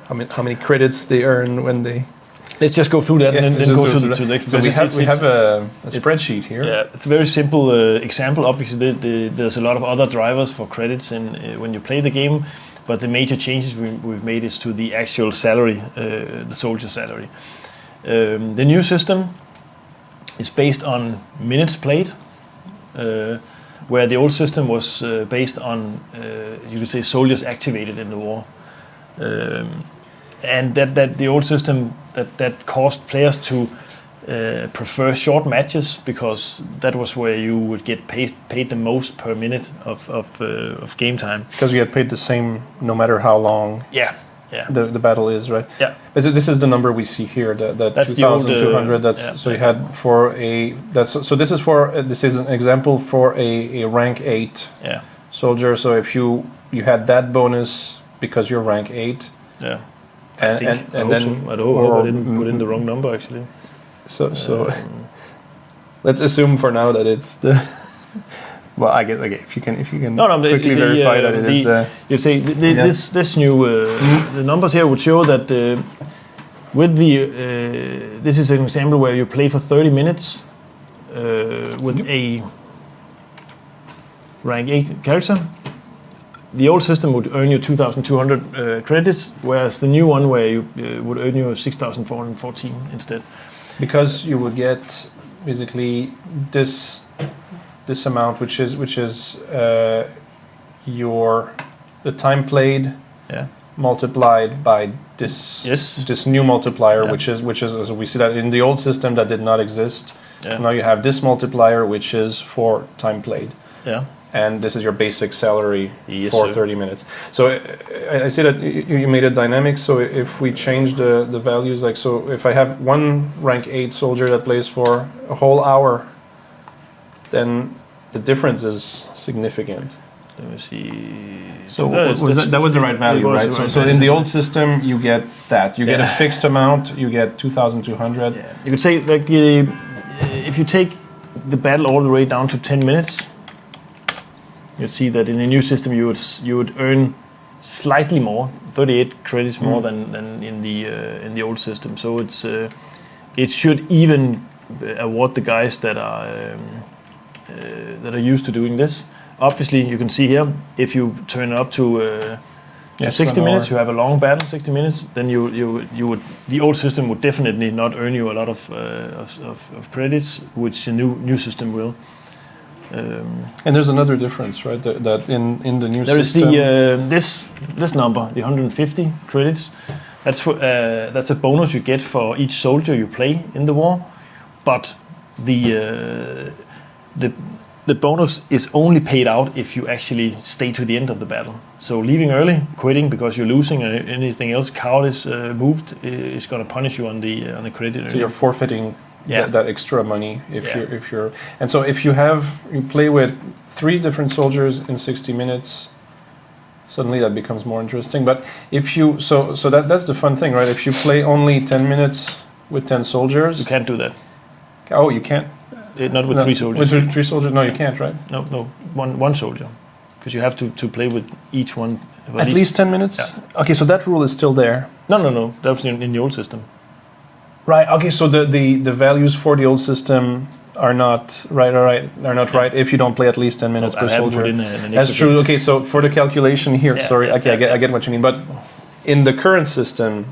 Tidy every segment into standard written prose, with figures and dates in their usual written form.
how many credits they earn when they. Let's just go through that and then go to the So we have a spreadsheet here. Yeah, it's a very simple example. Obviously, there's a lot of other drivers for credits when you play the game, but the major changes we've made is to the actual salary, the soldier salary. The new system is based on minutes played, where the old system was based on, you could say, soldiers activated in the war. And that the old system that caused players to prefer short matches, because that was where you would get paid the most per minute of game time. Because you get paid the same no matter how long. Yeah. The battle is, right? Yeah. This is the number we see here. That's 2,200. You had for a this is an example for a rank 8 soldier. So if you had that bonus because you're rank 8. Yeah. I didn't put in the wrong number actually. So let's assume for now that it's the. Well, I guess if you can quickly verify that it is the. You'd say this new the numbers here would show that with the this is an example where you play for 30 minutes with a rank 8 character. The old system would earn you 2,200 credits, whereas the new one where you would earn you 6,414 instead. Because you would get basically this amount, which is the time played multiplied by this new multiplier, which is as we see that in the old system that did not exist. Yeah. Now you have this multiplier, which is for time played. Yeah. And this is your basic salary for 30 minutes. So I see that you made it dynamic. So if we change the values, like so, if I have one rank 8 soldier that plays for a whole hour, then the difference is significant. Let me see. So that was the right value, right? So in the old system, you get that. You get a fixed amount. You get 2,200. Yeah. You could say like if you take the battle all the way down to 10 minutes. You'd see that in the new system you would earn slightly more, 38 credits more than in the old system. So it should even award the guys that are used to doing this. Obviously, you can see here if you turn it up to 60 minutes, you have a long battle, 60 minutes. Then you would the old system would definitely not earn you a lot of credits, which the new system will. And there's another difference, right? That in the new there system... There is this number, the 150 credits. That's a bonus you get for each soldier you play in the war, but the bonus is only paid out if you actually stay to the end of the battle. So leaving early, quitting because you're losing, or anything else, coward is moved, is going to punish you on the credit. So you're forfeiting. That extra money if you're and so if you play with 3 different soldiers in 60 minutes, suddenly that becomes more interesting. But if you so that's the fun thing, right? If you play only 10 minutes with 10 soldiers, you can't do that. Oh, you can't. Not with 3 soldiers. With 3 soldiers, no, you can't, right? No, one soldier, because you have to play with each one at least 10 minutes. Yeah. Okay, so that rule is still there. No, that was in the old system. Right. Okay. So the values for the old system are not right. Are not right if you don't play at least 10 minutes per soldier. That's true. Okay. So for the calculation here, I get what you mean. But in the current system,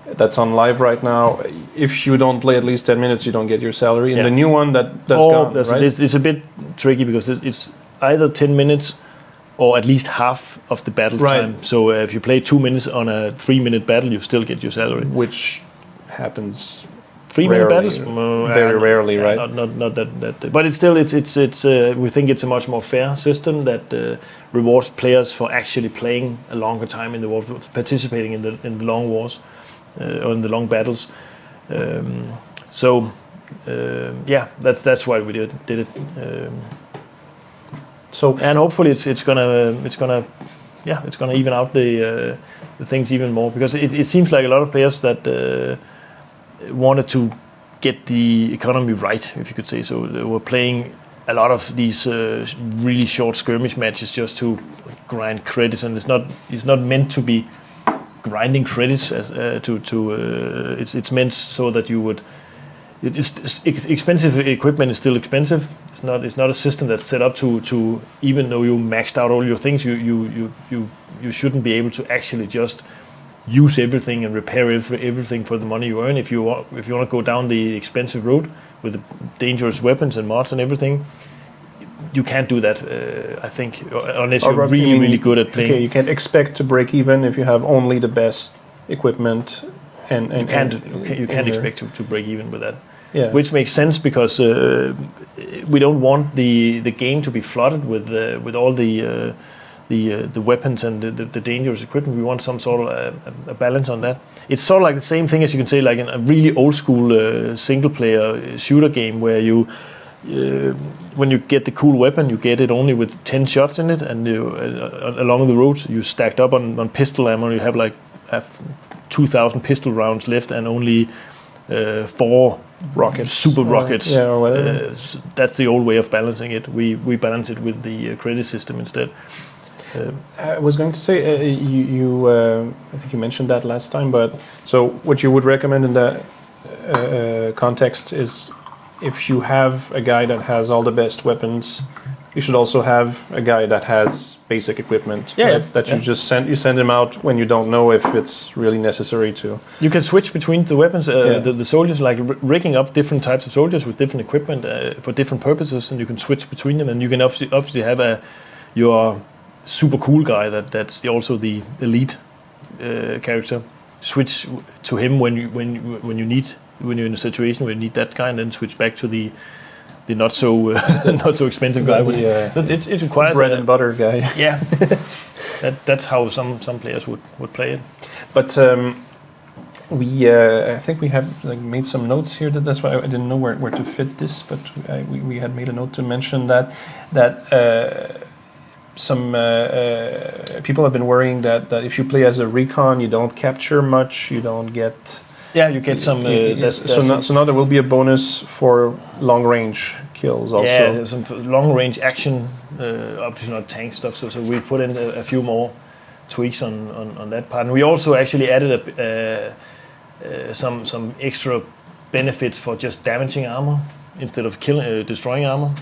that's on live right now. If you don't play at least 10 minutes, you don't get your salary. In the new one, that's gone. Right? It's a bit tricky because it's either 10 minutes or at least half of the battle time. So if you play 2 minutes on a 3-minute battle, you still get your salary. Which happens 3-minute battles very rarely, right? Not that but it's still it's we think it's a much more fair system that rewards players for actually playing a longer time in the war, participating in the long wars or in the long battles. That's why we did it. So and hopefully it's gonna even out the things even more, because it seems like a lot of players that wanted to get the economy right, if you could say so. They were playing a lot of these really short skirmish matches just to grind credits, and it's not meant to be grinding credits it's meant so that you would. It's expensive equipment is still expensive. It's not a system that's set up to even though you maxed out all your things, you shouldn't be able to actually just use everything and repair everything for the money you earn. If you want to go down the expensive road with the dangerous weapons and mods and everything, you can't do that. I think unless you're really good at playing. Okay, you can't expect to break even if you have only the best equipment, and you can't expect to break even with that. Yeah. Which makes sense because we don't want the game to be flooded with all the weapons and the dangerous equipment. We want some sort of a balance on that. It's sort of like the same thing as you can say like in a really old school single player shooter game where you when you get the cool weapon, you get it only with 10 shots in it, and along the road you stacked up on pistol ammo. You have 2,000 pistol rounds left and only 4 rockets, super rockets. Or whatever. That's the old way of balancing it. We balance it with the credit system instead. I was going to say, I think you mentioned that last time, but so what you would recommend in that context is if you have a guy that has all the best weapons, you should also have a guy that has basic equipment. You send him out when you don't know if it's really necessary to. You can switch between the weapons, the soldiers, like rigging up different types of soldiers with different equipment for different purposes, and you can switch between them, and you can obviously have your super cool guy that's also the elite character. Switch to him when you're in a situation where you need that guy, and then switch back to the not so expensive guy. It requires bread and butter guy. Yeah, that's how some players would play it. But I think we have made some notes here. That's why I didn't know where to fit this, but we had made a note to mention that some people have been worrying that if you play as a recon, you don't capture much, you don't get. Yeah, you get some. So now there will be a bonus for long range kills also. Yeah, there's some long range action, obviously not tank stuff. So we put in a few more tweaks on that part, and we also actually added some extra benefits for just damaging armor instead of destroying armor.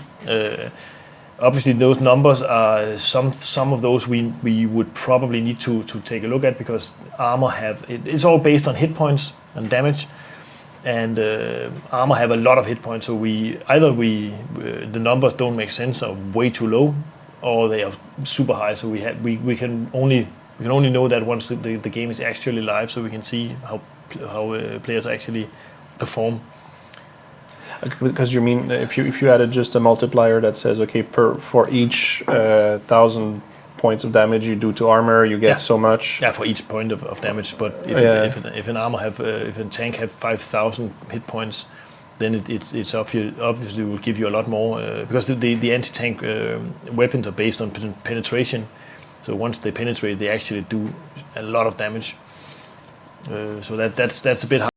Obviously, those numbers are some of those we would probably need to take a look at because armor it's all based on hit points and damage, and armor have a lot of hit points. So the numbers don't make sense, or way too low, or they are super high. So we can only know that once the game is actually live, so we can see how players actually perform. Because you mean if you added just a multiplier that says okay for each 1,000 points of damage you do to armor you get so much. Yeah, for each point of damage. But if an armor if a tank have 5,000 hit points, then it's obviously will give you a lot more because the anti-tank weapons are based on penetration. So once they penetrate, they actually do a lot of damage. So that's a bit hard.